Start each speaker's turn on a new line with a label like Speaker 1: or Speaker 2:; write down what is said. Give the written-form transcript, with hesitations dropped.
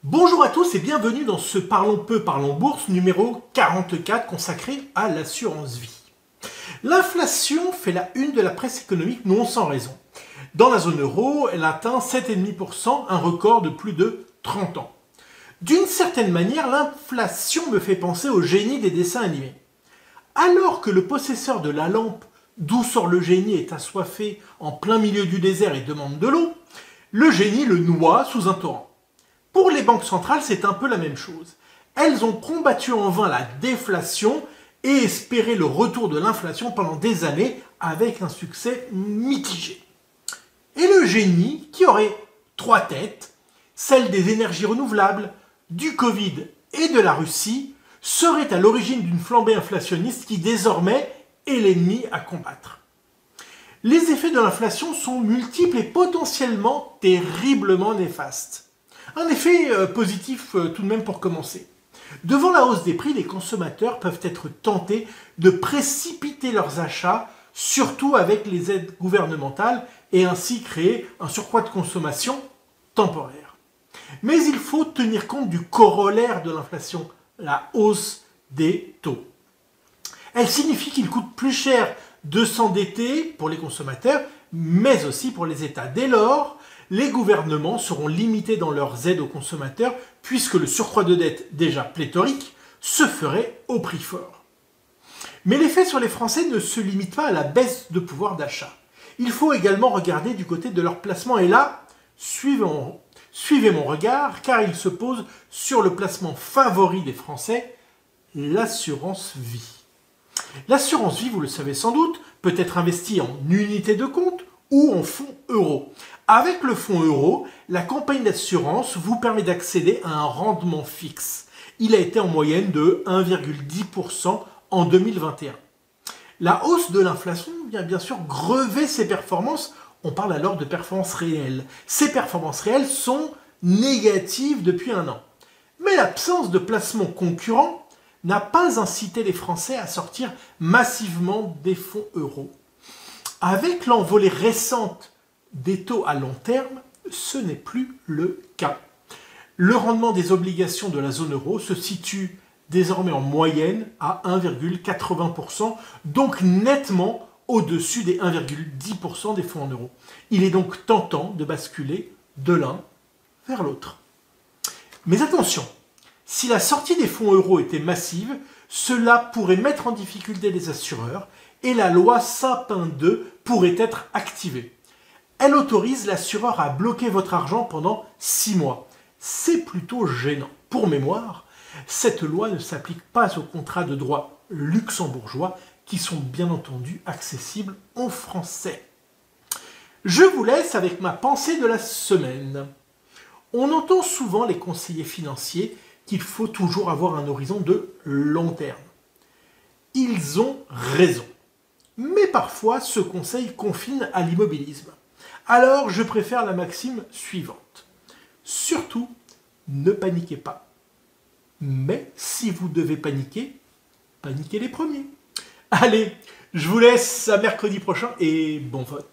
Speaker 1: Bonjour à tous et bienvenue dans ce Parlons peu, parlons bourse numéro 44 consacré à l'assurance vie. L'inflation fait la une de la presse économique non sans raison. Dans la zone euro, elle atteint 7,5%, un record de plus de 30 ans. D'une certaine manière, l'inflation me fait penser au génie des dessins animés. Alors que le possesseur de la lampe d'où sort le génie est assoiffé en plein milieu du désert et demande de l'eau, le génie le noie sous un torrent. Pour les banques centrales, c'est un peu la même chose. Elles ont combattu en vain la déflation et espéré le retour de l'inflation pendant des années avec un succès mitigé. Et le génie, qui aurait trois têtes, celle des énergies renouvelables, du Covid et de la Russie, serait à l'origine d'une flambée inflationniste qui désormais est l'ennemi à combattre. Les effets de l'inflation sont multiples et potentiellement terriblement néfastes. Un effet positif tout de même pour commencer. Devant la hausse des prix, les consommateurs peuvent être tentés de précipiter leurs achats, surtout avec les aides gouvernementales, et ainsi créer un surcroît de consommation temporaire. Mais il faut tenir compte du corollaire de l'inflation, la hausse des taux. Elle signifie qu'il coûte plus cher de s'endetter pour les consommateurs, mais aussi pour les États. Dès lors, les gouvernements seront limités dans leurs aides aux consommateurs puisque le surcroît de dette déjà pléthorique se ferait au prix fort. Mais l'effet sur les Français ne se limite pas à la baisse de pouvoir d'achat. Il faut également regarder du côté de leur placement et là, suivez mon regard car il se pose sur le placement favori des Français, l'assurance vie. L'assurance vie, vous le savez sans doute, peut être investie en unités de compte ou en fonds euros. Avec le fonds euro, la compagnie d'assurance vous permet d'accéder à un rendement fixe. Il a été en moyenne de 1,10% en 2021. La hausse de l'inflation vient bien sûr grever ces performances. On parle alors de performances réelles. Ces performances réelles sont négatives depuis un an. Mais l'absence de placements concurrents n'a pas incité les Français à sortir massivement des fonds euros. Avec l'envolée récente des taux à long terme, ce n'est plus le cas. Le rendement des obligations de la zone euro se situe désormais en moyenne à 1,80%, donc nettement au-dessus des 1,10% des fonds en euros. Il est donc tentant de basculer de l'un vers l'autre. Mais attention, si la sortie des fonds euros était massive, cela pourrait mettre en difficulté les assureurs et la loi Sapin 2 pourrait être activée. Elle autorise l'assureur à bloquer votre argent pendant 6 mois. C'est plutôt gênant. Pour mémoire, cette loi ne s'applique pas aux contrats de droit luxembourgeois qui sont bien entendu accessibles en français. Je vous laisse avec ma pensée de la semaine. On entend souvent les conseillers financiers qu'il faut toujours avoir un horizon de long terme. Ils ont raison. Mais parfois, ce conseil confine à l'immobilisme. Alors, je préfère la maxime suivante. Surtout, ne paniquez pas. Mais si vous devez paniquer, paniquez les premiers. Allez, je vous laisse à mercredi prochain et bon vote.